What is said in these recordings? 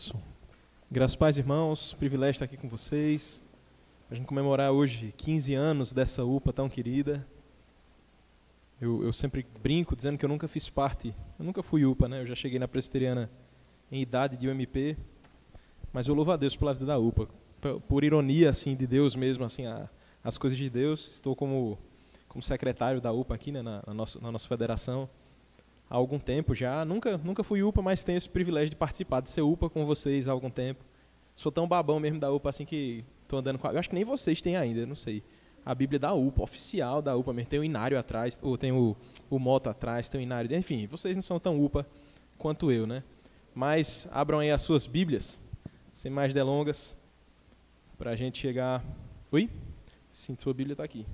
Som. Graças, pais, irmãos, privilégio estar aqui com vocês, para a gente comemorar hoje 15 anos dessa UPA tão querida. Eu sempre brinco dizendo que eu nunca fiz parte, eu nunca fui UPA, né? Eu já cheguei na presbiteriana em idade de UMP, mas eu louvo a Deus pela vida da UPA. Por ironia assim, de Deus mesmo, assim, as coisas de Deus, estou como secretário da UPA aqui, né, na nossa federação, há algum tempo já. Nunca fui UPA, mas tenho esse privilégio de participar, de ser UPA com vocês há algum tempo. Sou tão babão mesmo da UPA assim que estou andando com... Eu acho que nem vocês têm ainda, não sei. A Bíblia da UPA, oficial da UPA mesmo. Tem o inário atrás, ou tem o moto atrás, tem o inário. Enfim, vocês não são tão UPA quanto eu, né? Mas abram aí as suas Bíblias, sem mais delongas, para a gente chegar... Oi? Sim, sua Bíblia está aqui.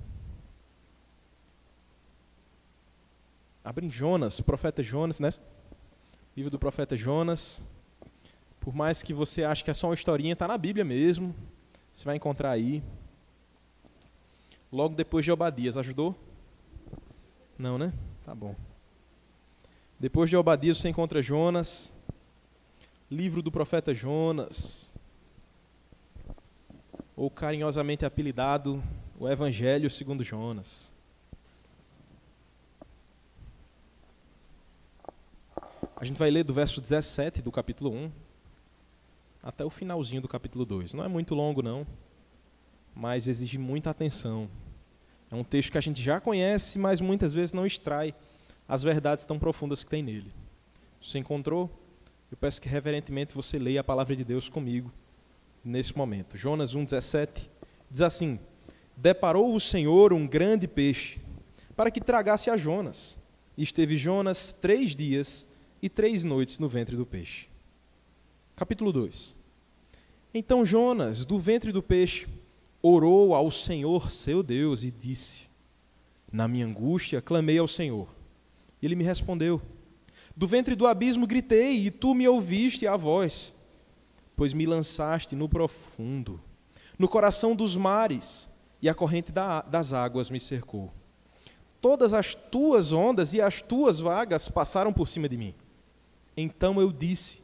Abrem Jonas, profeta Jonas, né? Livro do profeta Jonas. Por mais que você ache que é só uma historinha, está na Bíblia mesmo. Você vai encontrar aí. Logo depois de Obadias. Ajudou? Não, né? Tá bom. Depois de Obadias você encontra Jonas. Livro do profeta Jonas. Ou carinhosamente apelidado, o Evangelho segundo Jonas. A gente vai ler do verso 17 do capítulo 1 até o finalzinho do capítulo 2. Não é muito longo, não, mas exige muita atenção. É um texto que a gente já conhece, mas muitas vezes não extrai as verdades tão profundas que tem nele. Se você encontrou, eu peço que reverentemente você leia a palavra de Deus comigo nesse momento. Jonas 1,17 diz assim: Deparou o Senhor um grande peixe para que tragasse a Jonas. E esteve Jonas 3 dias e 3 noites no ventre do peixe. Capítulo 2. Então Jonas, do ventre do peixe, orou ao Senhor seu Deus e disse: Na minha angústia clamei ao Senhor. Ele me respondeu. Do ventre do abismo gritei, e tu me ouviste a voz, pois me lançaste no profundo, no coração dos mares, e a corrente das águas me cercou. Todas as tuas ondas e as tuas vagas passaram por cima de mim. Então eu disse: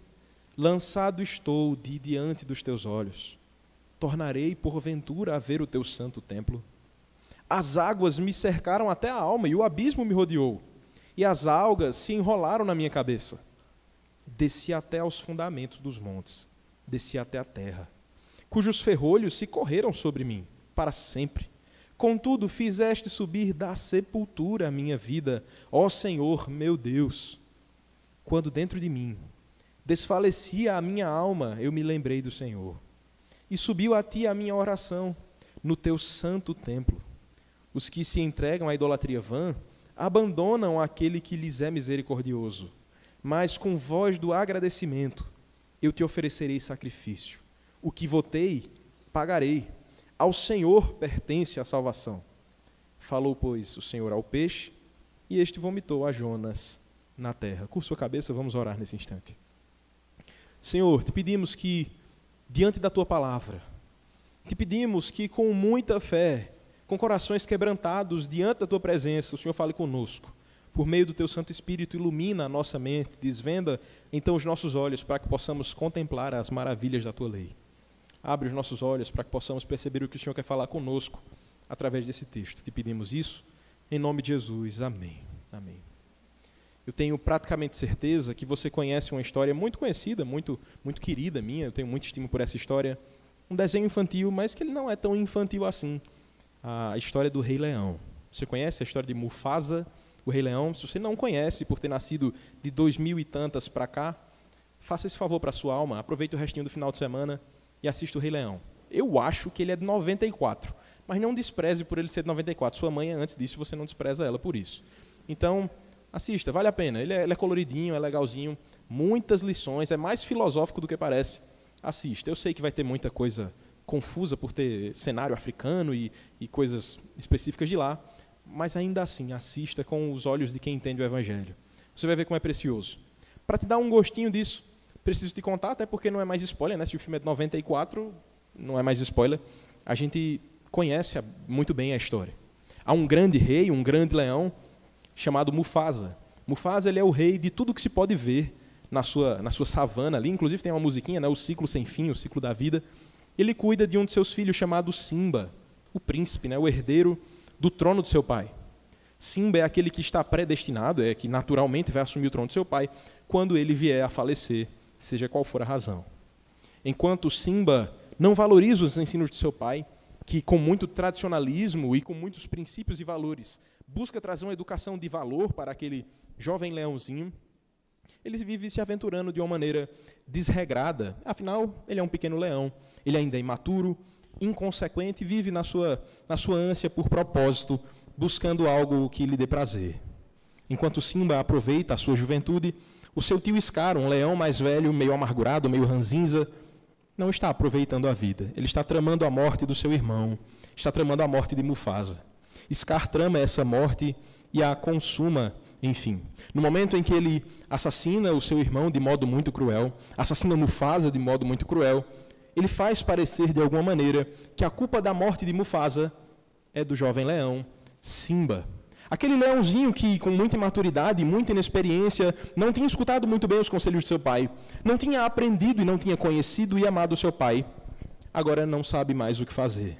Lançado estou de diante dos teus olhos. Tornarei porventura a ver o teu santo templo. As águas me cercaram até a alma, e o abismo me rodeou, e as algas se enrolaram na minha cabeça. Desci até aos fundamentos dos montes, desci até a terra, cujos ferrolhos se correram sobre mim, para sempre. Contudo, fizeste subir da sepultura a minha vida, ó Senhor meu Deus. Quando dentro de mim desfalecia a minha alma, eu me lembrei do Senhor. E subiu a ti a minha oração no teu santo templo. Os que se entregam à idolatria vã abandonam aquele que lhes é misericordioso. Mas com voz do agradecimento eu te oferecerei sacrifício. O que votei, pagarei. Ao Senhor pertence a salvação. Falou, pois, o Senhor ao peixe, e este vomitou a Jonas na terra. Curva sua cabeça, vamos orar nesse instante. Senhor, te pedimos que, diante da Tua palavra, te pedimos que com muita fé, com corações quebrantados diante da Tua presença, o Senhor fale conosco. Por meio do Teu Santo Espírito, ilumina a nossa mente, desvenda então os nossos olhos para que possamos contemplar as maravilhas da Tua lei. Abre os nossos olhos para que possamos perceber o que o Senhor quer falar conosco através desse texto. Te pedimos isso em nome de Jesus. Amém. Amém. Eu tenho praticamente certeza que você conhece uma história muito conhecida, muito querida minha, eu tenho muita estima por essa história, um desenho infantil, mas que ele não é tão infantil assim, a história do Rei Leão. Você conhece a história de Mufasa, o Rei Leão? Se você não conhece, por ter nascido de 2000 e tantas para cá, faça esse favor para a sua alma, aproveite o restinho do final de semana e assista o Rei Leão. Eu acho que ele é de 94, mas não despreze por ele ser de 94. Sua mãe, antes disso, você não despreza ela por isso. Então, assista, vale a pena. Ele é coloridinho, é legalzinho, muitas lições, é mais filosófico do que parece. Assista. Eu sei que vai ter muita coisa confusa por ter cenário africano e coisas específicas de lá, mas ainda assim, assista com os olhos de quem entende o Evangelho. Você vai ver como é precioso. Para te dar um gostinho disso, preciso te contar, até porque não é mais spoiler, né? Se o filme é de 94, não é mais spoiler. A gente conhece muito bem a história. Há um grande rei, um grande leão, chamado Mufasa. Mufasa, ele é o rei de tudo que se pode ver na sua savana ali, inclusive tem uma musiquinha, né, o ciclo sem fim, o ciclo da vida. Ele cuida de um de seus filhos chamado Simba, o príncipe, né, o herdeiro do trono de seu pai. Simba é aquele que está predestinado, é que naturalmente vai assumir o trono de seu pai quando ele vier a falecer, seja qual for a razão. Enquanto Simba não valoriza os ensinos de seu pai, que com muito tradicionalismo e com muitos princípios e valores busca trazer uma educação de valor para aquele jovem leãozinho, ele vive se aventurando de uma maneira desregrada. Afinal, ele é um pequeno leão, ele ainda é imaturo, inconsequente e vive na sua ânsia por propósito, buscando algo que lhe dê prazer. Enquanto Simba aproveita a sua juventude, o seu tio Scar, um leão mais velho, meio amargurado, meio ranzinza, não está aproveitando a vida. Ele está tramando a morte do seu irmão, está tramando a morte de Mufasa. Scar trama essa morte e a consuma, enfim. No momento em que ele assassina o seu irmão de modo muito cruel, assassina Mufasa de modo muito cruel, ele faz parecer de alguma maneira que a culpa da morte de Mufasa é do jovem leão, Simba. Aquele leãozinho que, com muita imaturidade e muita inexperiência, não tinha escutado muito bem os conselhos de seu pai, não tinha aprendido e não tinha conhecido e amado seu pai, agora não sabe mais o que fazer.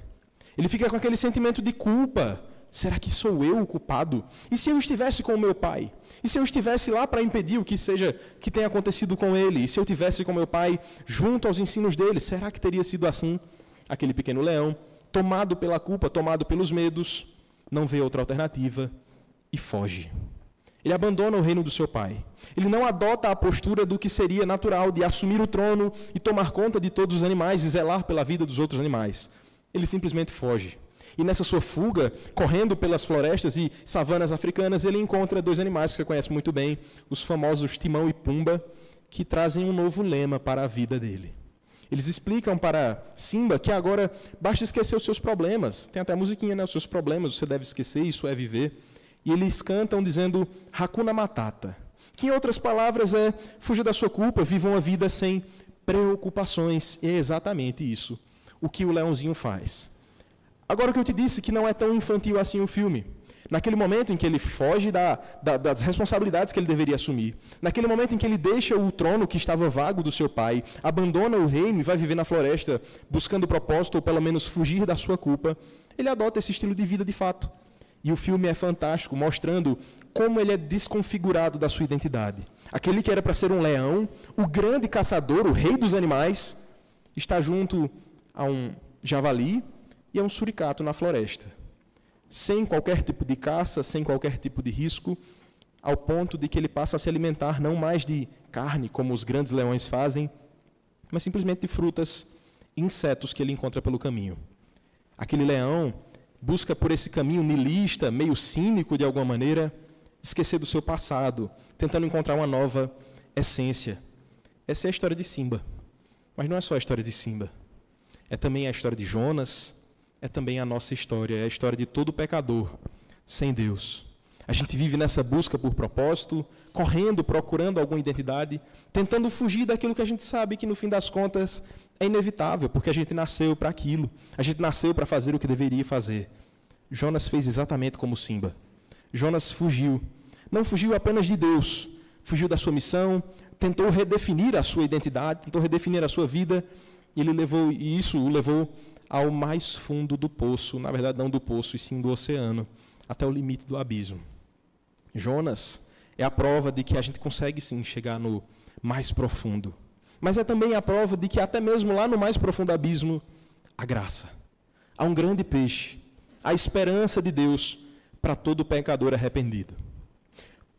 Ele fica com aquele sentimento de culpa. Será que sou eu o culpado? E se eu estivesse com o meu pai? E se eu estivesse lá para impedir o que seja que tenha acontecido com ele? E se eu estivesse com meu pai junto aos ensinos dele? Será que teria sido assim? Aquele pequeno leão, tomado pela culpa, tomado pelos medos, não vê outra alternativa e foge. Ele abandona o reino do seu pai. Ele não adota a postura do que seria natural de assumir o trono e tomar conta de todos os animais e zelar pela vida dos outros animais. Ele simplesmente foge. E nessa sua fuga, correndo pelas florestas e savanas africanas, ele encontra dois animais que você conhece muito bem, os famosos Timão e Pumba, que trazem um novo lema para a vida dele. Eles explicam para Simba que agora basta esquecer os seus problemas. Tem até a musiquinha, né? Os seus problemas, você deve esquecer, isso é viver. E eles cantam dizendo Hakuna Matata, que em outras palavras é fuja da sua culpa, viva uma vida sem preocupações. E é exatamente isso o que o leãozinho faz. Agora o que eu te disse, que não é tão infantil assim o filme. Naquele momento em que ele foge das responsabilidades que ele deveria assumir, naquele momento em que ele deixa o trono que estava vago do seu pai, abandona o reino e vai viver na floresta buscando propósito ou pelo menos fugir da sua culpa, ele adota esse estilo de vida de fato. E o filme é fantástico, mostrando como ele é desconfigurado da sua identidade. Aquele que era para ser um leão, o grande caçador, o rei dos animais, está junto a um javali e a um suricato na floresta, sem qualquer tipo de caça, sem qualquer tipo de risco, ao ponto de que ele passa a se alimentar não mais de carne, como os grandes leões fazem, mas simplesmente de frutas e insetos que ele encontra pelo caminho. Aquele leão busca por esse caminho nilista, meio cínico de alguma maneira, esquecer do seu passado, tentando encontrar uma nova essência. Essa é a história de Simba. Mas não é só a história de Simba. É também a história de Jonas, é também a nossa história, é a história de todo pecador sem Deus. A gente vive nessa busca por propósito, correndo, procurando alguma identidade, tentando fugir daquilo que a gente sabe que, no fim das contas, é inevitável, porque a gente nasceu para aquilo. A gente nasceu para fazer o que deveria fazer. Jonas fez exatamente como Simba. Jonas fugiu. Não fugiu apenas de Deus, fugiu da sua missão, tentou redefinir a sua identidade, tentou redefinir a sua vida, e isso o levou ao mais fundo do poço, na verdade não do poço, e sim do oceano, até o limite do abismo. Jonas é a prova de que a gente consegue sim chegar no mais profundo. Mas é também a prova de que até mesmo lá no mais profundo abismo, há graça. Há um grande peixe, a esperança de Deus para todo pecador arrependido.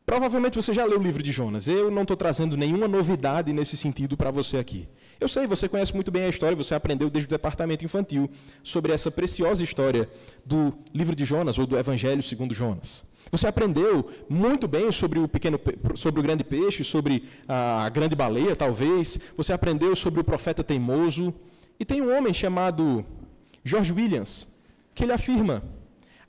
Provavelmente você já leu o livro de Jonas. Eu não estou trazendo nenhuma novidade nesse sentido para você aqui. Eu sei, você conhece muito bem a história, você aprendeu desde o departamento infantil sobre essa preciosa história do livro de Jonas, ou do Evangelho segundo Jonas. Você aprendeu muito bem sobre o grande peixe, sobre a grande baleia, talvez. Você aprendeu sobre o profeta teimoso. E tem um homem chamado George Williams, que ele afirma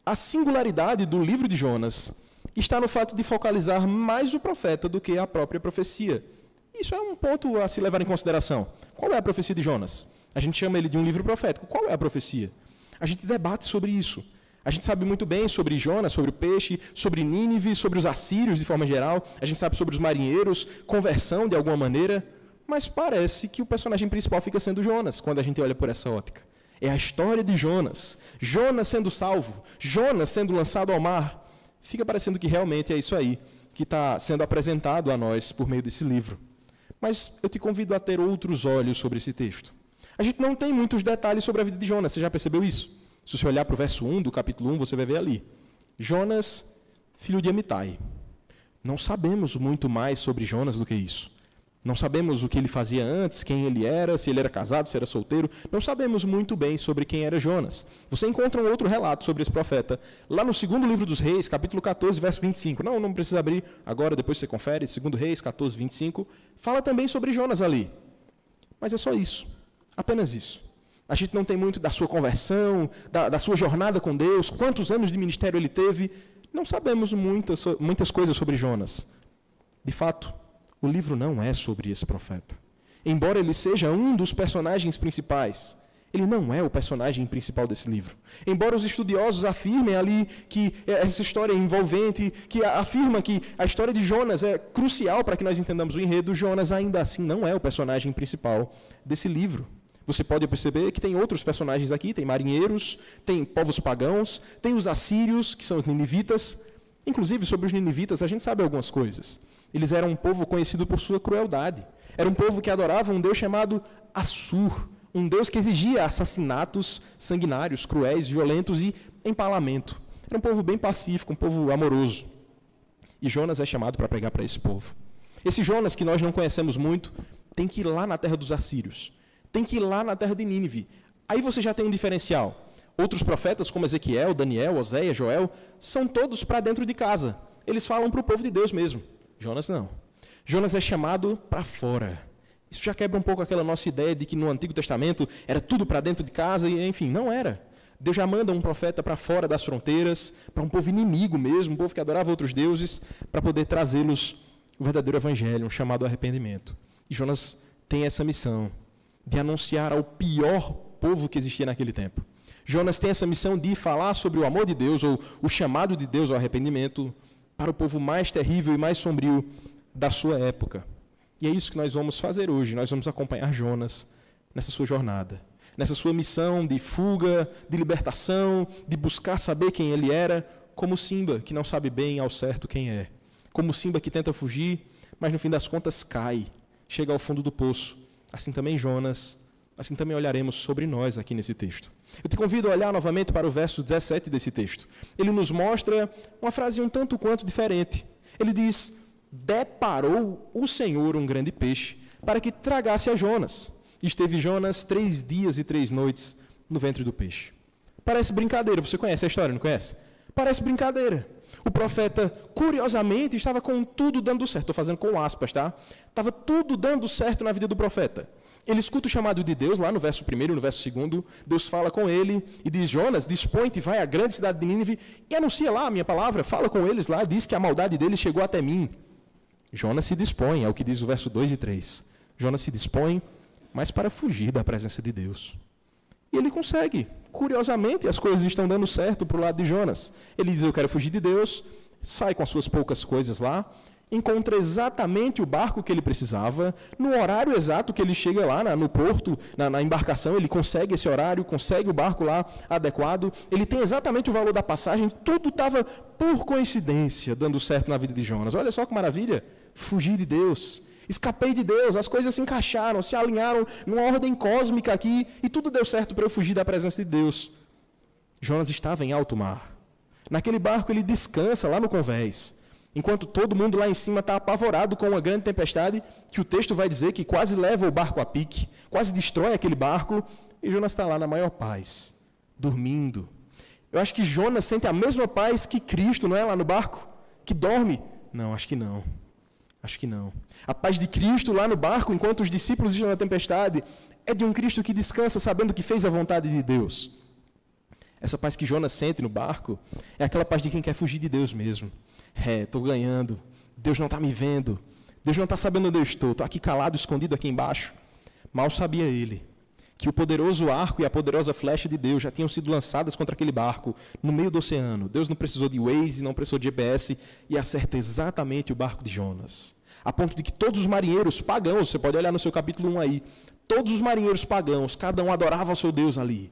a singularidade do livro de Jonas está no fato de focalizar mais o profeta do que a própria profecia. Isso é um ponto a se levar em consideração. Qual é a profecia de Jonas? A gente chama ele de um livro profético. Qual é a profecia? A gente debate sobre isso. A gente sabe muito bem sobre Jonas, sobre o peixe, sobre Nínive, sobre os assírios de forma geral. A gente sabe sobre os marinheiros, conversão de alguma maneira. Mas parece que o personagem principal fica sendo Jonas, quando a gente olha por essa ótica. É a história de Jonas. Jonas sendo salvo, Jonas sendo lançado ao mar. Fica parecendo que realmente é isso aí que está sendo apresentado a nós por meio desse livro. Mas eu te convido a ter outros olhos sobre esse texto. A gente não tem muitos detalhes sobre a vida de Jonas, você já percebeu isso? Se você olhar para o verso 1 do capítulo 1, você vai ver ali. Jonas, filho de Amitai. Não sabemos muito mais sobre Jonas do que isso. Não sabemos o que ele fazia antes, quem ele era, se ele era casado, se era solteiro. Não sabemos muito bem sobre quem era Jonas. Você encontra um outro relato sobre esse profeta, lá no segundo livro dos Reis, capítulo 14, verso 25. Não precisa abrir agora, depois você confere. Segundo Reis, 14, 25. Fala também sobre Jonas ali. Mas é só isso. Apenas isso. A gente não tem muito da sua conversão, da sua jornada com Deus, quantos anos de ministério ele teve. Não sabemos muitas coisas sobre Jonas. De fato, o livro não é sobre esse profeta. Embora ele seja um dos personagens principais, ele não é o personagem principal desse livro. Embora os estudiosos afirmem ali que essa história é envolvente, que afirma que a história de Jonas é crucial para que nós entendamos o enredo, Jonas ainda assim não é o personagem principal desse livro. Você pode perceber que tem outros personagens aqui, tem marinheiros, tem povos pagãos, tem os assírios, que são os ninivitas. Inclusive, sobre os ninivitas, a gente sabe algumas coisas. Eles eram um povo conhecido por sua crueldade. Era um povo que adorava um deus chamado Assur, um deus que exigia assassinatos sanguinários, cruéis, violentos e empalamento. Era um povo bem pacífico, um povo amoroso. E Jonas é chamado para pregar para esse povo. Esse Jonas, que nós não conhecemos muito, tem que ir lá na terra dos assírios. Tem que ir lá na terra de Nínive. Aí você já tem um diferencial. Outros profetas, como Ezequiel, Daniel, Oséias, Joel, são todos para dentro de casa. Eles falam para o povo de Deus mesmo. Jonas não. Jonas é chamado para fora. Isso já quebra um pouco aquela nossa ideia de que no Antigo Testamento era tudo para dentro de casa, e enfim, não era. Deus já manda um profeta para fora das fronteiras, para um povo inimigo mesmo, um povo que adorava outros deuses, para poder trazê-los o verdadeiro evangelho, um chamado ao arrependimento. E Jonas tem essa missão de anunciar ao pior povo que existia naquele tempo. Jonas tem essa missão de falar sobre o amor de Deus, ou o chamado de Deus ao arrependimento, para o povo mais terrível e mais sombrio da sua época. E é isso que nós vamos fazer hoje. Nós vamos acompanhar Jonas nessa sua jornada, nessa sua missão de fuga, de libertação, de buscar saber quem ele era, como Simba, que não sabe bem ao certo quem é. Como Simba que tenta fugir, mas no fim das contas cai, chega ao fundo do poço. Assim também Jonas, assim também olharemos sobre nós aqui nesse texto. Eu te convido a olhar novamente para o verso 17 desse texto. Ele nos mostra uma frase um tanto quanto diferente. Ele diz: deparou o Senhor um grande peixe para que tragasse a Jonas. E esteve Jonas 3 dias e 3 noites no ventre do peixe. Parece brincadeira, você conhece a história, não conhece? Parece brincadeira. O profeta, curiosamente, estava com tudo dando certo. Estou fazendo com aspas, tá? Estava tudo dando certo na vida do profeta. Ele escuta o chamado de Deus, lá no verso 1 e no verso 2. Deus fala com ele e diz: Jonas, dispõe-te, vai à grande cidade de Nínive e anuncia lá a minha palavra. Fala com eles lá, diz que a maldade deles chegou até mim. Jonas se dispõe, é o que diz o verso 2 e 3. Jonas se dispõe, mas para fugir da presença de Deus. E ele consegue. Curiosamente, as coisas estão dando certo para o lado de Jonas. Ele diz: eu quero fugir de Deus, sai com as suas poucas coisas lá, encontra exatamente o barco que ele precisava, no horário exato que ele chega lá no porto, na embarcação, ele consegue esse horário, consegue o barco lá adequado, ele tem exatamente o valor da passagem, tudo estava, por coincidência, dando certo na vida de Jonas. Olha só que maravilha, fugir de Deus, escapei de Deus, as coisas se encaixaram, se alinharam numa ordem cósmica aqui, e tudo deu certo para eu fugir da presença de Deus. Jonas estava em alto mar. Naquele barco ele descansa lá no convés, enquanto todo mundo lá em cima está apavorado com uma grande tempestade, que o texto vai dizer que quase leva o barco a pique, quase destrói aquele barco, e Jonas está lá na maior paz, dormindo. Eu acho que Jonas sente a mesma paz que Cristo, não é, lá no barco? Que dorme? Não, acho que não. Acho que não. A paz de Cristo lá no barco, enquanto os discípulos estão na tempestade, é de um Cristo que descansa sabendo que fez a vontade de Deus. Essa paz que Jonas sente no barco é aquela paz de quem quer fugir de Deus mesmo. Estou ganhando, Deus não está me vendo, Deus não está sabendo onde eu estou aqui calado, escondido aqui embaixo. Mal sabia ele que o poderoso arco e a poderosa flecha de Deus já tinham sido lançadas contra aquele barco no meio do oceano. Deus não precisou de Waze, não precisou de GPS e acerta exatamente o barco de Jonas. A ponto de que todos os marinheiros pagãos, você pode olhar no seu capítulo 1 aí, todos os marinheiros pagãos, cada um adorava o seu Deus ali.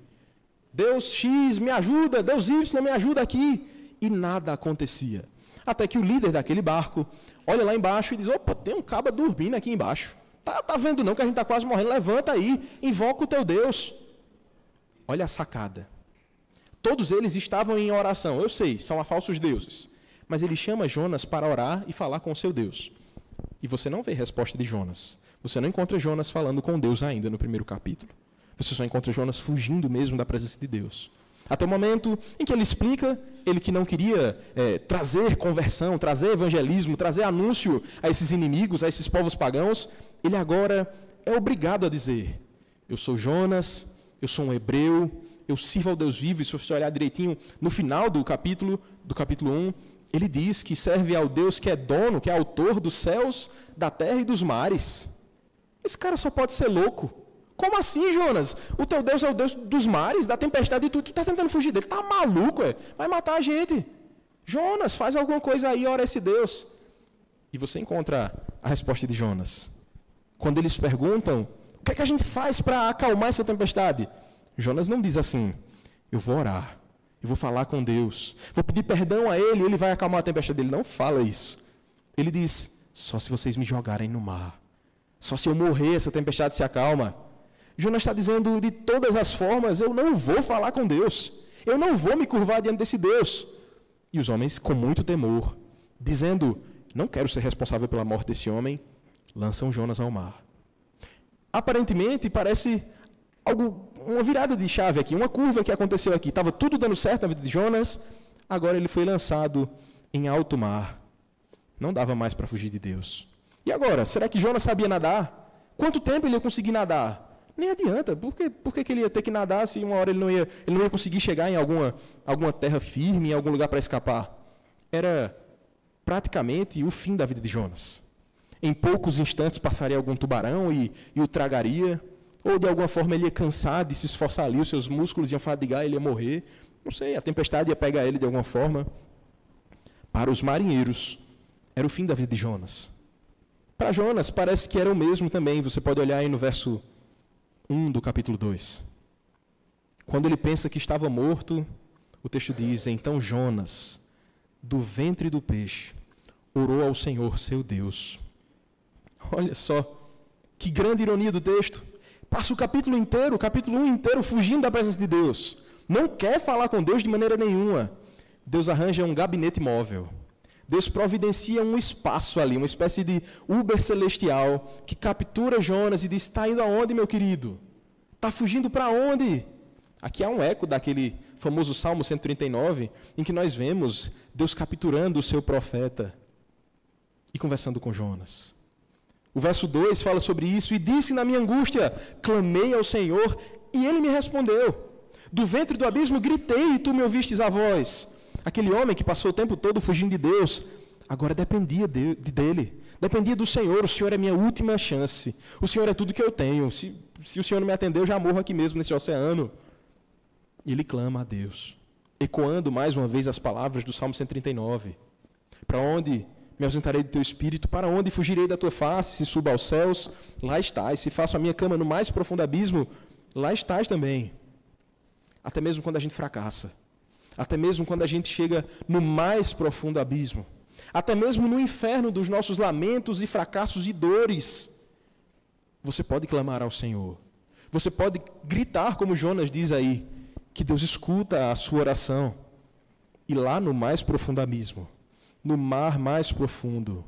Deus X me ajuda, Deus Y me ajuda aqui. E nada acontecia. Até que o líder daquele barco olha lá embaixo e diz, opa, tem um caba dormindo aqui embaixo. Tá vendo não que a gente está quase morrendo? Levanta aí, invoca o teu Deus. Olha a sacada. Todos eles estavam em oração. Eu sei, são falsos deuses. Mas ele chama Jonas para orar e falar com o seu Deus. E você não vê resposta de Jonas. Você não encontra Jonas falando com Deus ainda no primeiro capítulo. Você só encontra Jonas fugindo mesmo da presença de Deus. Até o momento em que ele explica, ele que não queria trazer conversão, trazer evangelismo, trazer anúncio a esses inimigos, a esses povos pagãos, ele agora é obrigado a dizer, eu sou Jonas, eu sou um hebreu, eu sirvo ao Deus vivo, e se você olhar direitinho, no final do capítulo 1, ele diz que serve ao Deus que é dono, que é autor dos céus, da terra e dos mares. Esse cara só pode ser louco. Como assim, Jonas? O teu Deus é o Deus dos mares, da tempestade e tudo. Tu está tentando fugir dele. Tá maluco, é? Vai matar a gente. Jonas, faz alguma coisa aí, ora esse Deus. E você encontra a resposta de Jonas. Quando eles perguntam, o que é que a gente faz para acalmar essa tempestade? Jonas não diz assim, eu vou orar, eu vou falar com Deus, vou pedir perdão a Ele, Ele vai acalmar a tempestade. Ele não fala isso. Ele diz, só se vocês me jogarem no mar. Só se eu morrer, essa tempestade se acalma. Jonas está dizendo, de todas as formas, eu não vou falar com Deus. Eu não vou me curvar diante desse Deus. E os homens, com muito temor, dizendo, não quero ser responsável pela morte desse homem, lançam Jonas ao mar. Aparentemente, parece uma virada de chave aqui, uma curva que aconteceu aqui. Estava tudo dando certo na vida de Jonas, agora ele foi lançado em alto mar. Não dava mais para fugir de Deus. E agora, será que Jonas sabia nadar? Quanto tempo ele ia conseguir nadar? Nem adianta. Por que ele ia ter que nadar se uma hora ele não ia conseguir chegar em alguma terra firme, em algum lugar para escapar? Era praticamente o fim da vida de Jonas. Em poucos instantes passaria algum tubarão e o tragaria, ou de alguma forma ele ia cansar de se esforçar ali, os seus músculos iam fadigar, ele ia morrer. Não sei, a tempestade ia pegar ele de alguma forma. Para os marinheiros, era o fim da vida de Jonas. Para Jonas, parece que era o mesmo também. Você pode olhar aí no verso 1 do capítulo 2. Quando ele pensa que estava morto, o texto diz, então Jonas, do ventre do peixe, orou ao Senhor, seu Deus. Olha só, que grande ironia do texto. Passa o capítulo 1 inteiro, fugindo da presença de Deus. Não quer falar com Deus de maneira nenhuma. Deus arranja um gabinete móvel. Deus providencia um espaço ali, uma espécie de Uber celestial, que captura Jonas e diz, está indo aonde, meu querido? Está fugindo para onde? Aqui há um eco daquele famoso Salmo 139, em que nós vemos Deus capturando o seu profeta e conversando com Jonas. O verso 2 fala sobre isso, e disse na minha angústia, clamei ao Senhor, e Ele me respondeu. Do ventre do abismo gritei, e tu me ouvistes a voz. Aquele homem que passou o tempo todo fugindo de Deus, agora dependia dele, dependia do Senhor. O Senhor é minha última chance, o Senhor é tudo que eu tenho. Se o Senhor não me atender, eu já morro aqui mesmo nesse oceano. E ele clama a Deus, ecoando mais uma vez as palavras do Salmo 139. Para onde me ausentarei do teu espírito? Para onde fugirei da tua face? Se subo aos céus, lá estás. Se faço a minha cama no mais profundo abismo, lá estás também. Até mesmo quando a gente fracassa. Até mesmo quando a gente chega no mais profundo abismo. Até mesmo no inferno dos nossos lamentos e fracassos e dores. Você pode clamar ao Senhor. Você pode gritar, como Jonas diz aí, que Deus escuta a sua oração. E lá no mais profundo abismo, no mar mais profundo,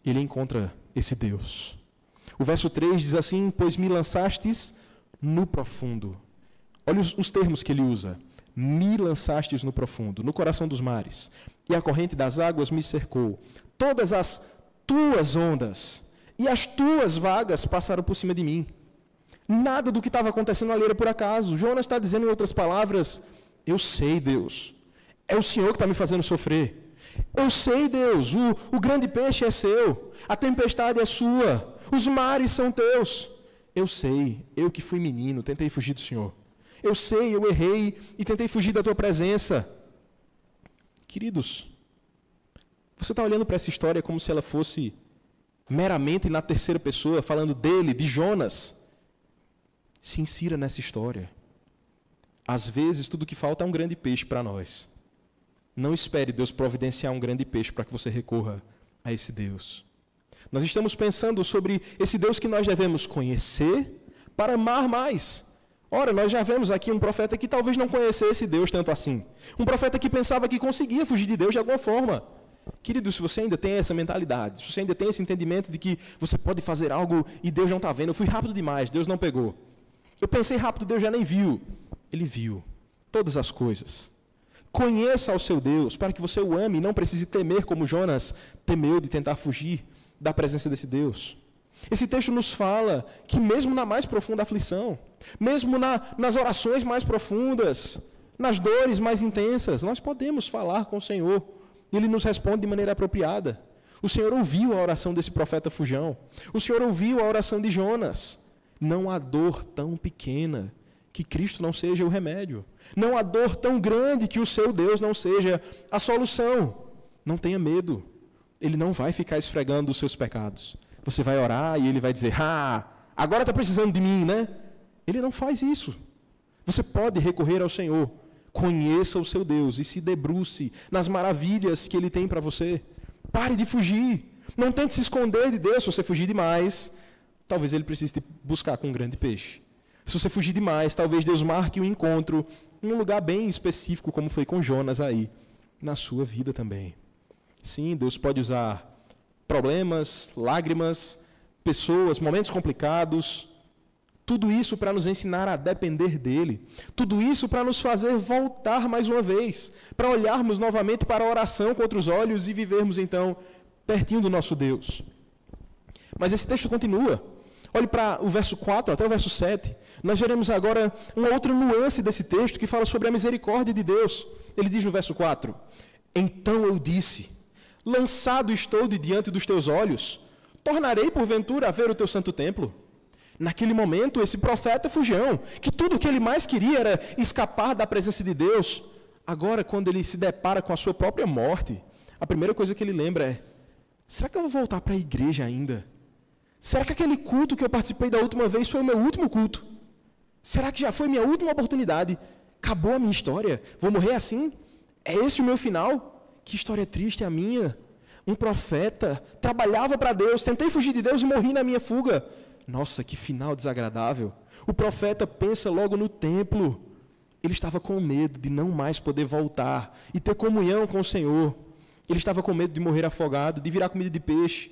ele encontra esse Deus. O verso 3 diz assim, pois me lançastes no profundo. Olha os termos que ele usa. Me lançastes no profundo, no coração dos mares, e a corrente das águas me cercou. Todas as tuas ondas e as tuas vagas passaram por cima de mim. Nada do que estava acontecendo ali era por acaso. Jonas está dizendo em outras palavras, eu sei, Deus, é o Senhor que está me fazendo sofrer. Eu sei, Deus, o grande peixe é seu, a tempestade é sua, os mares são teus. Eu sei, eu que fui menino, tentei fugir do Senhor. Eu sei, eu errei e tentei fugir da tua presença. Queridos, você está olhando para essa história como se ela fosse meramente na terceira pessoa, falando dele, de Jonas. Se insira nessa história. Às vezes, tudo que falta é um grande peixe para nós. Não espere Deus providenciar um grande peixe para que você recorra a esse Deus. Nós estamos pensando sobre esse Deus que nós devemos conhecer para amar mais. Ora, nós já vemos aqui um profeta que talvez não conhecesse Deus tanto assim. Um profeta que pensava que conseguia fugir de Deus de alguma forma. Querido, se você ainda tem essa mentalidade, se você ainda tem esse entendimento de que você pode fazer algo e Deus não está vendo, eu fui rápido demais, Deus não pegou. Eu pensei rápido, Deus já nem viu. Ele viu todas as coisas. Conheça ao seu Deus para que você o ame e não precise temer como Jonas temeu de tentar fugir da presença desse Deus. Esse texto nos fala que mesmo na mais profunda aflição, mesmo nas orações mais profundas, nas dores mais intensas, nós podemos falar com o Senhor. E Ele nos responde de maneira apropriada. O Senhor ouviu a oração desse profeta fujão. O Senhor ouviu a oração de Jonas. Não há dor tão pequena que Cristo não seja o remédio. Não há dor tão grande que o seu Deus não seja a solução. Não tenha medo. Ele não vai ficar esfregando os seus pecados. Você vai orar e Ele vai dizer, agora está precisando de mim, né? Ele não faz isso. Você pode recorrer ao Senhor. Conheça o seu Deus e se debruce nas maravilhas que Ele tem para você. Pare de fugir. Não tente se esconder de Deus. Se você fugir demais, talvez Ele precise te buscar com um grande peixe. Se você fugir demais, talvez Deus marque um encontro em um lugar bem específico, como foi com Jonas aí, na sua vida também. Sim, Deus pode usar problemas, lágrimas, pessoas, momentos complicados, tudo isso para nos ensinar a depender dEle. Tudo isso para nos fazer voltar mais uma vez, para olharmos novamente para a oração com outros olhos e vivermos então pertinho do nosso Deus. Mas esse texto continua. Olhe para o verso 4 até o verso 7. Nós veremos agora uma outra nuance desse texto que fala sobre a misericórdia de Deus. Ele diz no verso 4, então eu disse, lançado estou de diante dos teus olhos, tornarei porventura a ver o teu santo templo? Naquele momento, esse profeta fujão, que tudo o que ele mais queria era escapar da presença de Deus, agora quando ele se depara com a sua própria morte, a primeira coisa que ele lembra é, será que eu vou voltar para a igreja ainda? Será que aquele culto que eu participei da última vez foi o meu último culto? Será que já foi minha última oportunidade? Acabou a minha história? Vou morrer assim? É esse o meu final? Que história triste é a minha. Um profeta, trabalhava para Deus, tentei fugir de Deus e morri na minha fuga. Nossa, que final desagradável. O profeta pensa logo no templo. Ele estava com medo de não mais poder voltar e ter comunhão com o Senhor. Ele estava com medo de morrer afogado, de virar comida de peixe.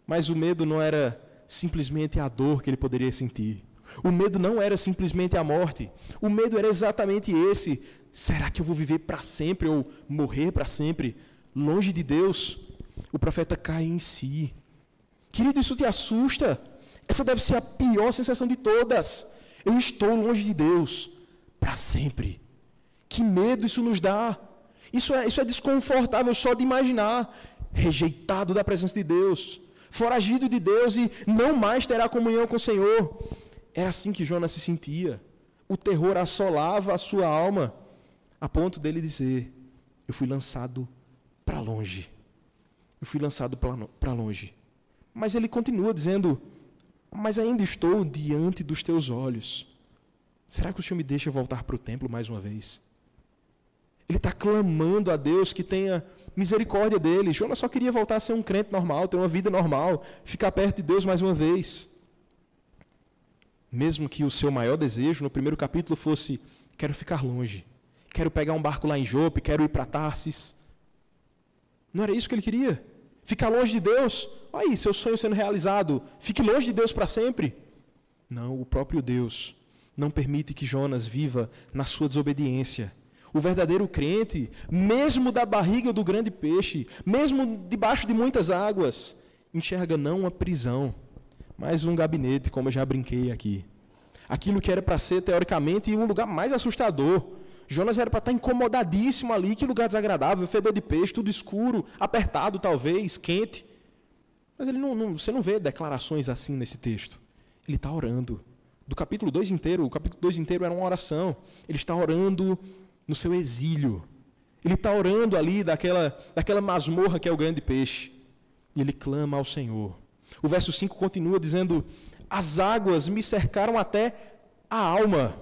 Mas o medo não era simplesmente a dor que ele poderia sentir. O medo não era simplesmente a morte. O medo era exatamente esse. Será que eu vou viver para sempre ou morrer para sempre longe de Deus? O profeta cai em si. Querido, isso te assusta? Essa deve ser a pior sensação de todas. Eu estou longe de Deus para sempre. Que medo isso nos dá. Isso é desconfortável só de imaginar. Rejeitado da presença de Deus. Foragido de Deus e não mais terá comunhão com o Senhor. Era assim que Jonas se sentia. O terror assolava a sua alma, a ponto dele dizer, eu fui lançado para longe. Eu fui lançado para longe. Mas ele continua dizendo, mas ainda estou diante dos teus olhos. Será que o Senhor me deixa voltar para o templo mais uma vez? Ele está clamando a Deus que tenha misericórdia dele. Jonas só queria voltar a ser um crente normal, ter uma vida normal, ficar perto de Deus mais uma vez. Mesmo que o seu maior desejo no primeiro capítulo fosse, quero ficar longe, quero pegar um barco lá em Jope, quero ir para Tarsis. Não era isso que ele queria? Ficar longe de Deus? Olha aí, seu sonho sendo realizado. Fique longe de Deus para sempre. Não, o próprio Deus não permite que Jonas viva na sua desobediência. O verdadeiro crente, mesmo da barriga do grande peixe, mesmo debaixo de muitas águas, enxerga não uma prisão, mas um gabinete, como eu já brinquei aqui. Aquilo que era para ser, teoricamente, um lugar mais assustador. Jonas era para estar incomodadíssimo ali, que lugar desagradável, fedor de peixe, tudo escuro, apertado talvez, quente. Mas você não vê declarações assim nesse texto. Ele está orando. Do capítulo 2 inteiro, o capítulo 2 inteiro era uma oração. Ele está orando no seu exílio. Ele está orando ali daquela masmorra que é o grande peixe. E ele clama ao Senhor. O verso 5 continua dizendo: as águas me cercaram até a alma.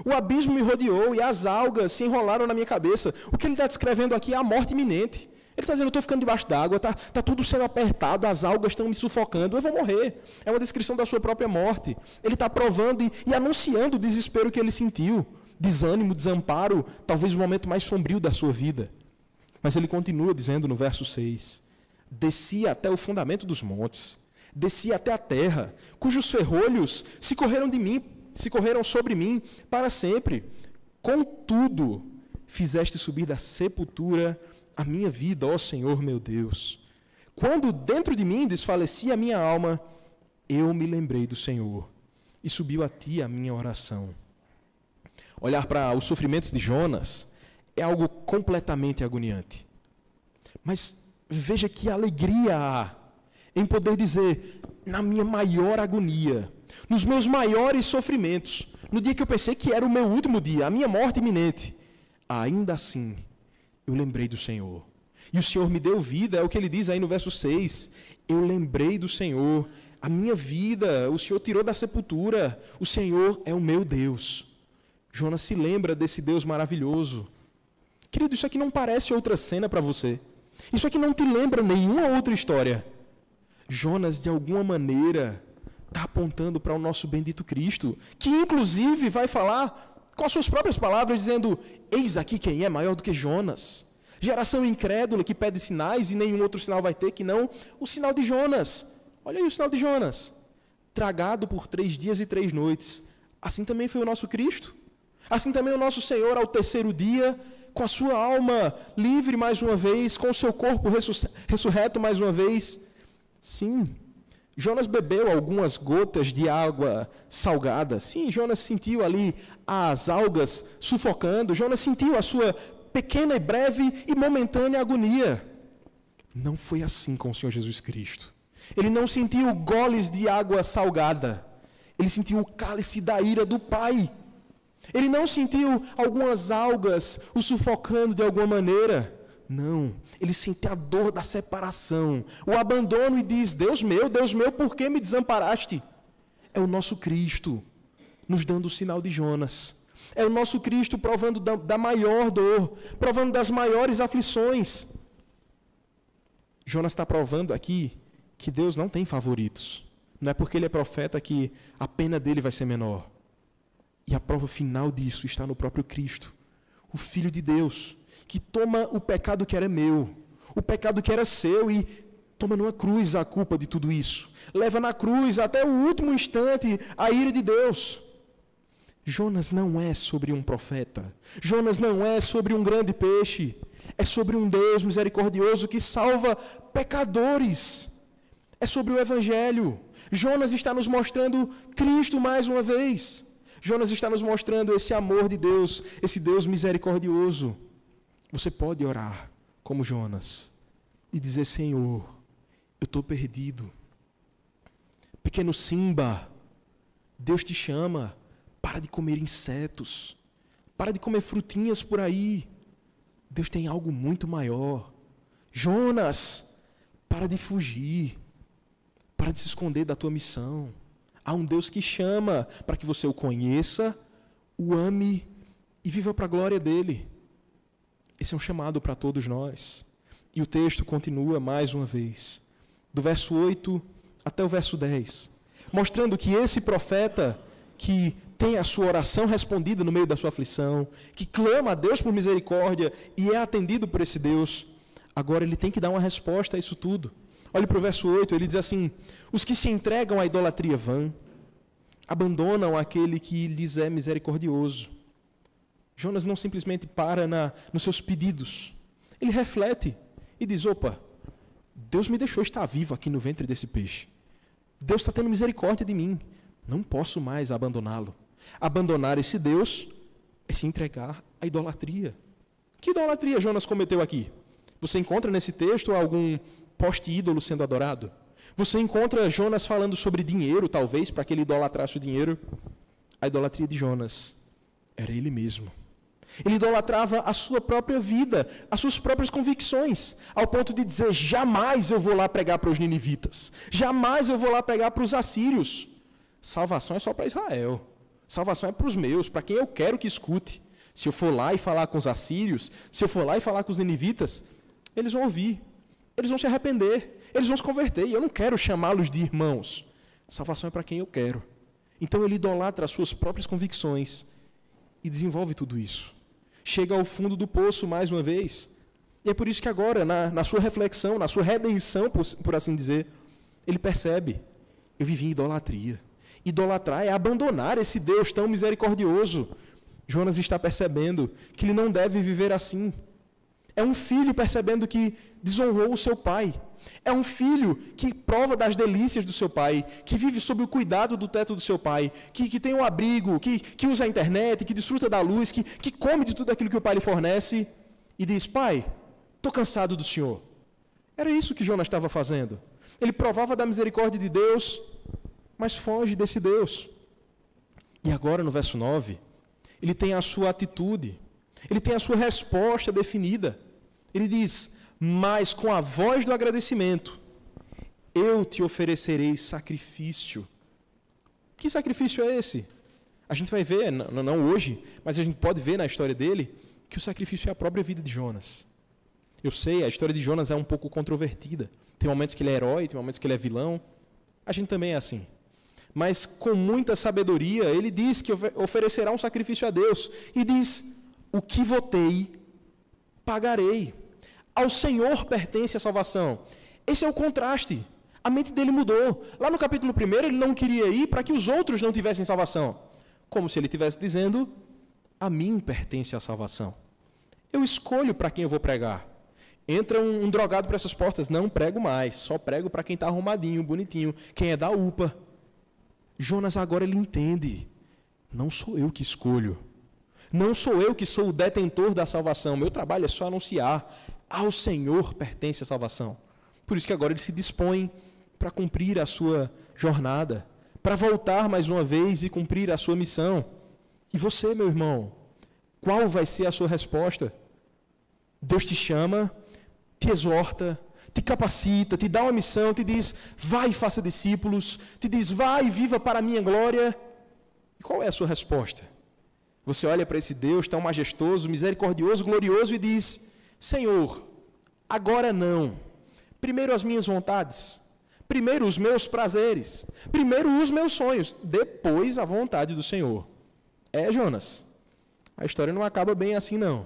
O abismo me rodeou e as algas se enrolaram na minha cabeça. O que ele está descrevendo aqui é a morte iminente. Ele está dizendo: eu estou ficando debaixo d'água, está tudo sendo apertado, as algas estão me sufocando, eu vou morrer. É uma descrição da sua própria morte. Ele está provando e anunciando o desespero que ele sentiu. Desânimo, desamparo, talvez o momento mais sombrio da sua vida. Mas ele continua dizendo no verso 6: desci até o fundamento dos montes, desci até a terra, cujos ferrolhos se correram sobre mim para sempre. Contudo, fizeste subir da sepultura a minha vida, ó Senhor meu Deus. Quando dentro de mim desfalecia a minha alma, eu me lembrei do Senhor, e subiu a ti a minha oração. Olhar para os sofrimentos de Jonas é algo completamente agoniante. Mas veja que alegria há em poder dizer: na minha maior agonia, nos meus maiores sofrimentos, no dia que eu pensei que era o meu último dia, a minha morte iminente, ainda assim, eu lembrei do Senhor. E o Senhor me deu vida, é o que ele diz aí no verso 6. Eu lembrei do Senhor, a minha vida, o Senhor tirou da sepultura, o Senhor é o meu Deus. Jonas se lembra desse Deus maravilhoso. Querido, isso aqui não parece outra cena para você. Isso aqui não te lembra nenhuma outra história. Jonas, de alguma maneira, está apontando para o nosso bendito Cristo, que inclusive vai falar com as suas próprias palavras, dizendo: eis aqui quem é maior do que Jonas. Geração incrédula que pede sinais e nenhum outro sinal vai ter que não o sinal de Jonas. Olha aí o sinal de Jonas. Tragado por 3 dias e 3 noites. Assim também foi o nosso Cristo. Assim também o nosso Senhor, ao terceiro dia, com a sua alma livre mais uma vez, com o seu corpo ressurreto mais uma vez. Sim, Jonas bebeu algumas gotas de água salgada. Sim, Jonas sentiu ali as algas sufocando. Jonas sentiu a sua pequena e breve e momentânea agonia. Não foi assim com o Senhor Jesus Cristo. Ele não sentiu goles de água salgada. Ele sentiu o cálice da ira do Pai. Ele não sentiu algumas algas o sufocando de alguma maneira. Não, ele sente a dor da separação, o abandono e diz: Deus meu, por que me desamparaste? É o nosso Cristo nos dando o sinal de Jonas. É o nosso Cristo provando da maior dor, provando das maiores aflições. Jonas está provando aqui que Deus não tem favoritos. Não é porque ele é profeta que a pena dele vai ser menor. E a prova final disso está no próprio Cristo, o Filho de Deus, que toma o pecado que era meu, o pecado que era seu, e toma numa cruz a culpa de tudo isso. Leva na cruz até o último instante a ira de Deus. Jonas não é sobre um profeta. Jonas não é sobre um grande peixe. É sobre um Deus misericordioso que salva pecadores. É sobre o Evangelho. Jonas está nos mostrando Cristo mais uma vez. Jonas está nos mostrando esse amor de Deus, esse Deus misericordioso. Você pode orar como Jonas e dizer: Senhor, eu estou perdido. Pequeno Simba, Deus te chama. Para de comer insetos. Para de comer frutinhas por aí. Deus tem algo muito maior. Jonas, para de fugir. Para de se esconder da tua missão. Há um Deus que chama para que você o conheça, o ame e viva para a glória dele. Esse é um chamado para todos nós. E o texto continua mais uma vez, do verso 8 até o verso 10, mostrando que esse profeta que tem a sua oração respondida no meio da sua aflição, que clama a Deus por misericórdia e é atendido por esse Deus, agora ele tem que dar uma resposta a isso tudo. Olhe para o verso 8, ele diz assim: os que se entregam à idolatria vã, abandonam aquele que lhes é misericordioso. Jonas não simplesmente para nos seus pedidos. Ele reflete e diz: opa, Deus me deixou estar vivo aqui no ventre desse peixe. Deus está tendo misericórdia de mim. Não posso mais abandoná-lo. Abandonar esse Deus é se entregar à idolatria. Que idolatria Jonas cometeu aqui? Você encontra nesse texto algum poste ídolo sendo adorado? Você encontra Jonas falando sobre dinheiro, talvez, para que ele idolatrasse o dinheiro. A idolatria de Jonas era ele mesmo. Ele idolatrava a sua própria vida, as suas próprias convicções, ao ponto de dizer, jamais eu vou lá pregar para os ninivitas, jamais eu vou lá pregar para os assírios. Salvação é só para Israel, salvação é para os meus, para quem eu quero que escute. Se eu for lá e falar com os assírios, se eu for lá e falar com os ninivitas, eles vão ouvir, eles vão se arrepender, eles vão se converter, e eu não quero chamá-los de irmãos. Salvação é para quem eu quero. Então ele idolatra as suas próprias convicções e desenvolve tudo isso. Chega ao fundo do poço mais uma vez. E é por isso que agora, na sua reflexão, na sua redenção, por assim dizer, ele percebe, eu vivi em idolatria. Idolatrar é abandonar esse Deus tão misericordioso. Jonas está percebendo que ele não deve viver assim. É um filho percebendo que desonrou o seu pai. É um filho que prova das delícias do seu pai, que vive sob o cuidado do teto do seu pai, que tem um abrigo, que usa a internet, que desfruta da luz, que come de tudo aquilo que o pai lhe fornece, e diz, pai, estou cansado do Senhor. Era isso que Jonas estava fazendo. Ele provava da misericórdia de Deus, mas foge desse Deus. E agora, no verso 9, ele tem a sua atitude, ele tem a sua resposta definida. Ele diz, mas com a voz do agradecimento, eu te oferecerei sacrifício. Que sacrifício é esse? A gente vai ver, não hoje, mas a gente pode ver na história dele, que o sacrifício é a própria vida de Jonas. Eu sei, a história de Jonas é um pouco controvertida. Tem momentos que ele é herói, tem momentos que ele é vilão. A gente também é assim. Mas com muita sabedoria, ele diz que oferecerá um sacrifício a Deus. E diz, o que votei, pagarei. Ao Senhor pertence a salvação. Esse é o contraste. A mente dele mudou. Lá no capítulo 1, ele não queria ir para que os outros não tivessem salvação. Como se ele estivesse dizendo, a mim pertence a salvação. Eu escolho para quem eu vou pregar. Entra um drogado para essas portas, não prego mais. Só prego para quem está arrumadinho, bonitinho, quem é da UPA. Jonas agora ele entende. Não sou eu que escolho. Não sou eu que sou o detentor da salvação. Meu trabalho é só anunciar. Ao Senhor pertence a salvação. Por isso que agora ele se dispõe para cumprir a sua jornada, para voltar mais uma vez e cumprir a sua missão. E você, meu irmão, qual vai ser a sua resposta? Deus te chama, te exorta, te capacita, te dá uma missão, te diz, vai e faça discípulos, te diz, vai e viva para a minha glória. E qual é a sua resposta? Você olha para esse Deus tão majestoso, misericordioso, glorioso e diz, Senhor, agora não. Primeiro as minhas vontades, primeiro os meus prazeres, primeiro os meus sonhos, depois a vontade do Senhor. Jonas, a história não acaba bem assim não.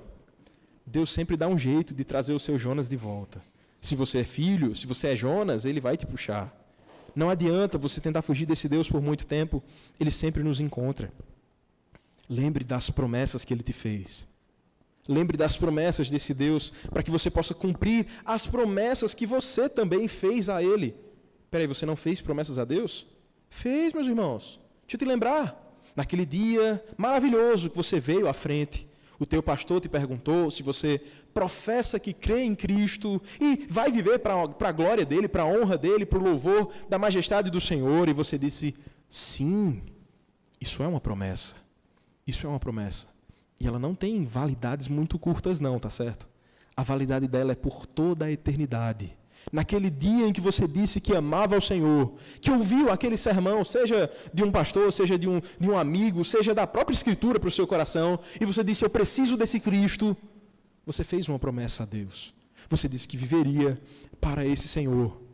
Deus sempre dá um jeito de trazer o seu Jonas de volta. Se você é filho, se você é Jonas, ele vai te puxar. Não adianta você tentar fugir desse Deus por muito tempo, ele sempre nos encontra. Lembre das promessas que ele te fez. Lembre das promessas desse Deus, para que você possa cumprir as promessas que você também fez a ele. Peraí, você não fez promessas a Deus? Fez, meus irmãos. Deixa eu te lembrar. Naquele dia maravilhoso que você veio à frente, o teu pastor te perguntou se você professa que crê em Cristo e vai viver para a glória dele, para a honra dele, para o louvor da majestade do Senhor. E você disse, sim, isso é uma promessa. Isso é uma promessa. E ela não tem validades muito curtas não, tá certo? A validade dela é por toda a eternidade. Naquele dia em que você disse que amava ao Senhor, que ouviu aquele sermão, seja de um pastor, seja de um amigo, seja da própria Escritura para o seu coração, e você disse, eu preciso desse Cristo, você fez uma promessa a Deus. Você disse que viveria para esse Senhor.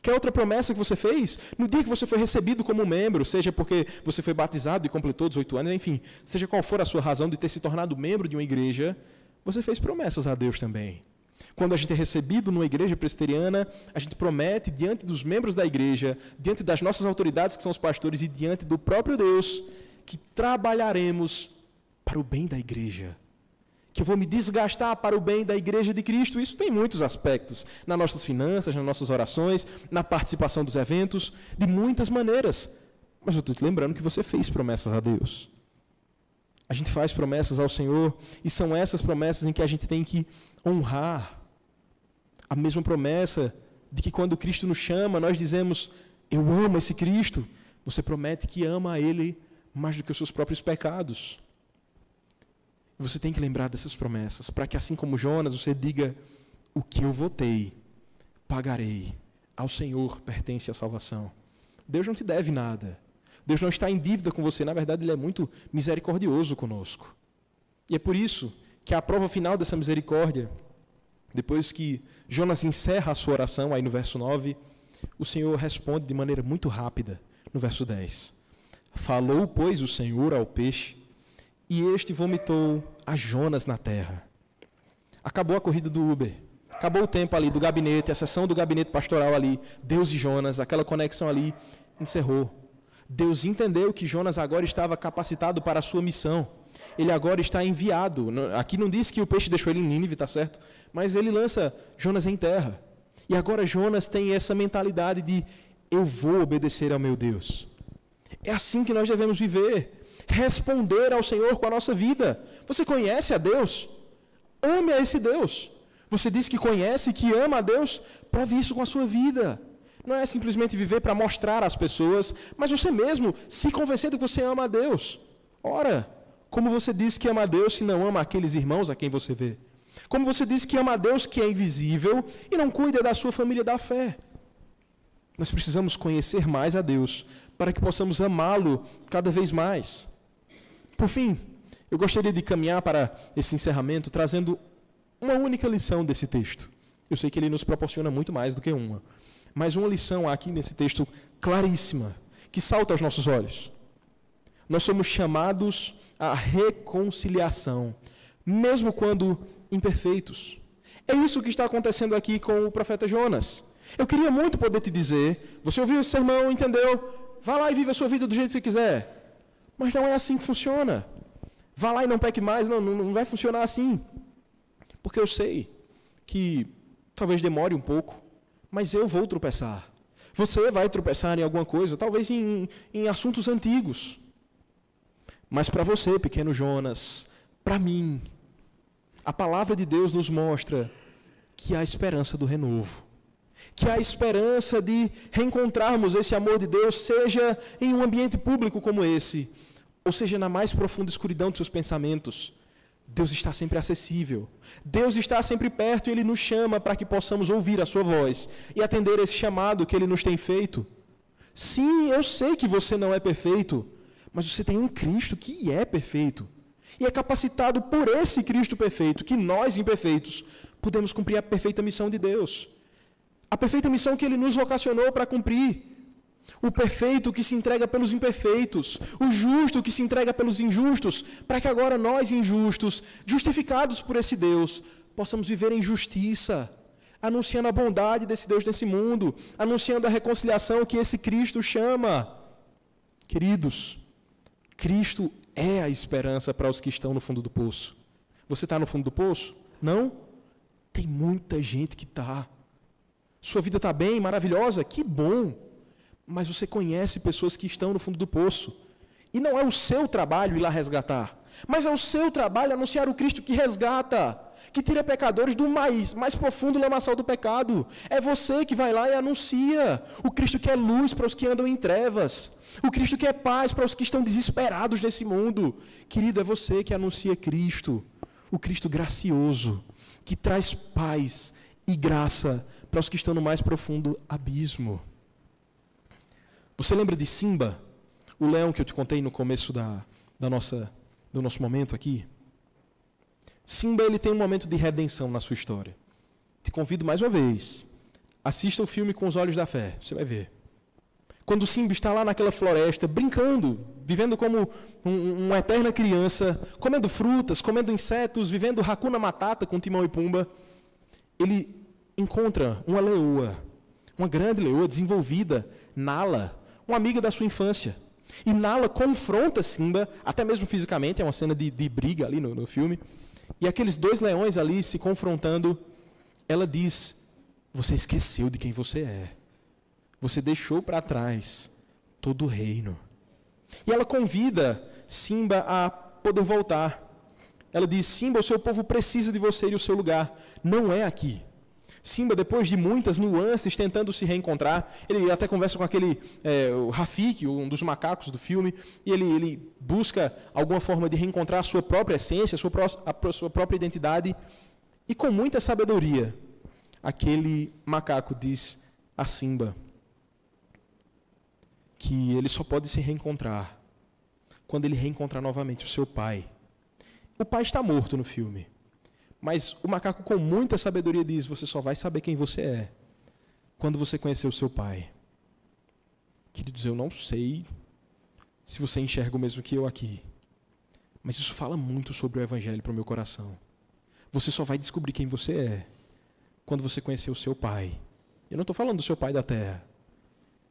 Que outra promessa que você fez? No dia que você foi recebido como membro, seja porque você foi batizado e completou 18 anos, enfim, seja qual for a sua razão de ter se tornado membro de uma igreja, você fez promessas a Deus também. Quando a gente é recebido numa igreja presbiteriana, a gente promete diante dos membros da igreja, diante das nossas autoridades que são os pastores e diante do próprio Deus, que trabalharemos para o bem da igreja. Que eu vou me desgastar para o bem da igreja de Cristo. Isso tem muitos aspectos, nas nossas finanças, nas nossas orações, na participação dos eventos, de muitas maneiras. Mas eu estou te lembrando que você fez promessas a Deus. A gente faz promessas ao Senhor e são essas promessas em que a gente tem que honrar. A mesma promessa de que quando Cristo nos chama, nós dizemos, eu amo esse Cristo. Você promete que ama a Ele mais do que os seus próprios pecados. Você tem que lembrar dessas promessas, para que assim como Jonas, você diga, o que eu votei, pagarei. Ao Senhor pertence a salvação. Deus não te deve nada. Deus não está em dívida com você. Na verdade, Ele é muito misericordioso conosco. E é por isso que a prova final dessa misericórdia, depois que Jonas encerra a sua oração, aí no verso 9, o Senhor responde de maneira muito rápida, no verso 10. Falou, pois, o Senhor ao peixe, e este vomitou a Jonas na terra. Acabou a corrida do Uber. Acabou o tempo ali do gabinete, a sessão do gabinete pastoral ali, Deus e Jonas, aquela conexão ali, encerrou. Deus entendeu que Jonas agora estava capacitado para a sua missão. Ele agora está enviado. Aqui não diz que o peixe deixou ele em Nínive, tá certo? Mas ele lança Jonas em terra. E agora Jonas tem essa mentalidade de, eu vou obedecer ao meu Deus. É assim que nós devemos viver. Responder ao Senhor com a nossa vida. Você conhece a Deus? Ame a esse Deus. Você diz que conhece, que ama a Deus, prove isso com a sua vida. Não é simplesmente viver para mostrar às pessoas, mas você mesmo se convencer de que você ama a Deus. Ora, como você diz que ama a Deus se não ama aqueles irmãos a quem você vê? Como você diz que ama a Deus que é invisível e não cuida da sua família da fé? Nós precisamos conhecer mais a Deus para que possamos amá-lo cada vez mais. Por fim, eu gostaria de caminhar para esse encerramento trazendo uma única lição desse texto. Eu sei que ele nos proporciona muito mais do que uma. Mas uma lição aqui nesse texto claríssima, que salta aos nossos olhos. Nós somos chamados à reconciliação, mesmo quando imperfeitos. É isso que está acontecendo aqui com o profeta Jonas. Eu queria muito poder te dizer, você ouviu esse sermão, entendeu? Vá lá e viva a sua vida do jeito que você quiser. Mas não é assim que funciona. Vá lá e não peque mais, não vai funcionar assim. Porque eu sei que talvez demore um pouco, mas eu vou tropeçar. Você vai tropeçar em alguma coisa, talvez em assuntos antigos. Mas para você, pequeno Jonas, para mim, a palavra de Deus nos mostra que há esperança do renovo. Que há esperança de reencontrarmos esse amor de Deus, seja em um ambiente público como esse, ou seja na mais profunda escuridão dos seus pensamentos. Deus está sempre acessível. Deus está sempre perto e Ele nos chama para que possamos ouvir a sua voz e atender esse chamado que Ele nos tem feito. Sim, eu sei que você não é perfeito, mas você tem um Cristo que é perfeito. E é capacitado por esse Cristo perfeito, que nós, imperfeitos, podemos cumprir a perfeita missão de Deus. A perfeita missão que Ele nos vocacionou para cumprir. O perfeito que se entrega pelos imperfeitos, o justo que se entrega pelos injustos, para que agora nós, injustos, justificados por esse Deus, possamos viver em justiça, anunciando a bondade desse Deus nesse mundo, anunciando a reconciliação que esse Cristo chama. Queridos, Cristo é a esperança para os que estão no fundo do poço. Você está no fundo do poço? Não? Tem muita gente que está. Sua vida está bem, maravilhosa? Que bom! Mas você conhece pessoas que estão no fundo do poço. E não é o seu trabalho ir lá resgatar. Mas é o seu trabalho anunciar o Cristo que resgata, que tira pecadores do mais profundo lamaçal do pecado. É você que vai lá e anuncia o Cristo que é luz para os que andam em trevas. O Cristo que é paz para os que estão desesperados nesse mundo. Querido, é você que anuncia Cristo. O Cristo gracioso, que traz paz e graça para os que estão no mais profundo abismo. Você lembra de Simba, o leão que eu te contei no começo do nosso momento aqui? Simba, ele tem um momento de redenção na sua história. Te convido mais uma vez, assista o filme com os olhos da fé, você vai ver. Quando Simba está lá naquela floresta, brincando, vivendo como uma eterna criança, comendo frutas, comendo insetos, vivendo Hakuna Matata com Timão e Pumba, ele encontra uma leoa, uma grande leoa desenvolvida, Nala, uma amiga da sua infância. E Nala confronta Simba, até mesmo fisicamente, é uma cena de briga ali no filme. E aqueles dois leões ali se confrontando, ela diz, você esqueceu de quem você é. Você deixou para trás todo o reino. E ela convida Simba a poder voltar. Ela diz, Simba, o seu povo precisa de você e o seu lugar não é aqui. Simba, depois de muitas nuances, tentando se reencontrar, ele até conversa com o Rafiki, um dos macacos do filme, e ele busca alguma forma de reencontrar a sua própria essência, a sua própria identidade, e com muita sabedoria, aquele macaco diz a Simba que ele só pode se reencontrar quando ele reencontrar novamente o seu pai. O pai está morto no filme. Mas o macaco, com muita sabedoria, diz: você só vai saber quem você é quando você conhecer o seu pai. Queridos, eu não sei se você enxerga o mesmo que eu aqui, mas isso fala muito sobre o Evangelho para o meu coração. Você só vai descobrir quem você é quando você conhecer o seu pai. Eu não estou falando do seu pai da terra.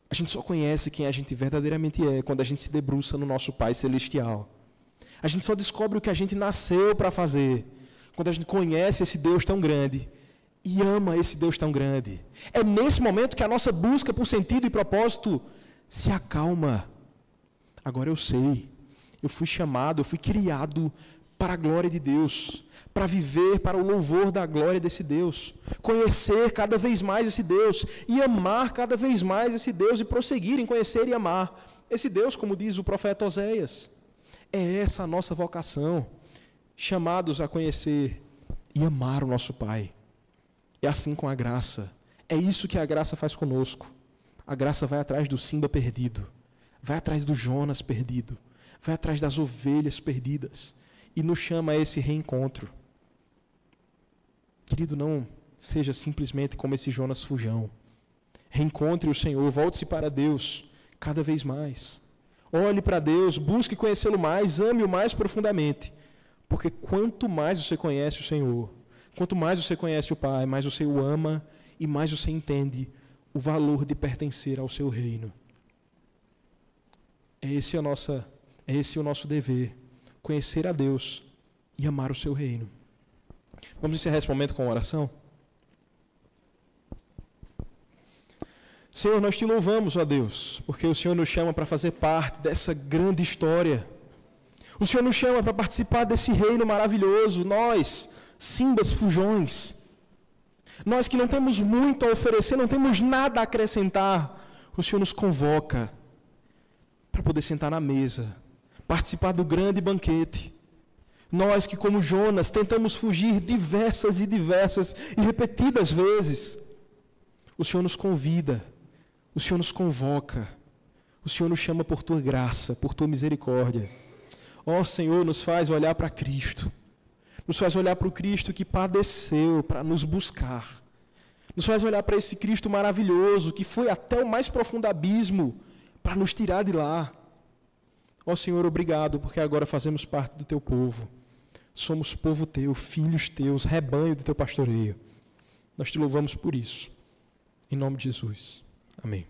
A gente só conhece quem a gente verdadeiramente é quando a gente se debruça no nosso Pai Celestial. A gente só descobre o que a gente nasceu para fazer quando a gente conhece esse Deus tão grande e ama esse Deus tão grande. É nesse momento que a nossa busca por sentido e propósito se acalma. Agora eu sei, eu fui chamado, eu fui criado para a glória de Deus, para viver para o louvor da glória desse Deus, conhecer cada vez mais esse Deus e amar cada vez mais esse Deus e prosseguir em conhecer e amar esse Deus, como diz o profeta Oséias. É essa a nossa vocação, chamados a conhecer e amar o nosso Pai. É assim com a graça. É isso que a graça faz conosco. A graça vai atrás do Simba perdido, vai atrás do Jonas perdido, vai atrás das ovelhas perdidas e nos chama a esse reencontro. Querido, não seja simplesmente como esse Jonas fujão. Reencontre o Senhor, volte-se para Deus cada vez mais. Olhe para Deus, busque conhecê-lo mais, ame-o mais profundamente. Porque quanto mais você conhece o Senhor, quanto mais você conhece o Pai, mais você o ama e mais você entende o valor de pertencer ao seu reino. É esse o nosso dever, conhecer a Deus e amar o seu reino. Vamos encerrar esse momento com uma oração? Senhor, nós te louvamos, ó Deus, porque o Senhor nos chama para fazer parte dessa grande história. O Senhor nos chama para participar desse reino maravilhoso, nós, Simbas fujões. Nós que não temos muito a oferecer, não temos nada a acrescentar, o Senhor nos convoca para poder sentar na mesa, participar do grande banquete. Nós que, como Jonas, tentamos fugir diversas e repetidas vezes, o Senhor nos convida, o Senhor nos convoca, o Senhor nos chama por Tua graça, por Tua misericórdia. Ó Senhor, nos faz olhar para Cristo, nos faz olhar para o Cristo que padeceu para nos buscar, nos faz olhar para esse Cristo maravilhoso que foi até o mais profundo abismo para nos tirar de lá. Ó Senhor, obrigado, porque agora fazemos parte do Teu povo, somos povo Teu, filhos Teus, rebanho do Teu pastoreio. Nós Te louvamos por isso, em nome de Jesus. Amém.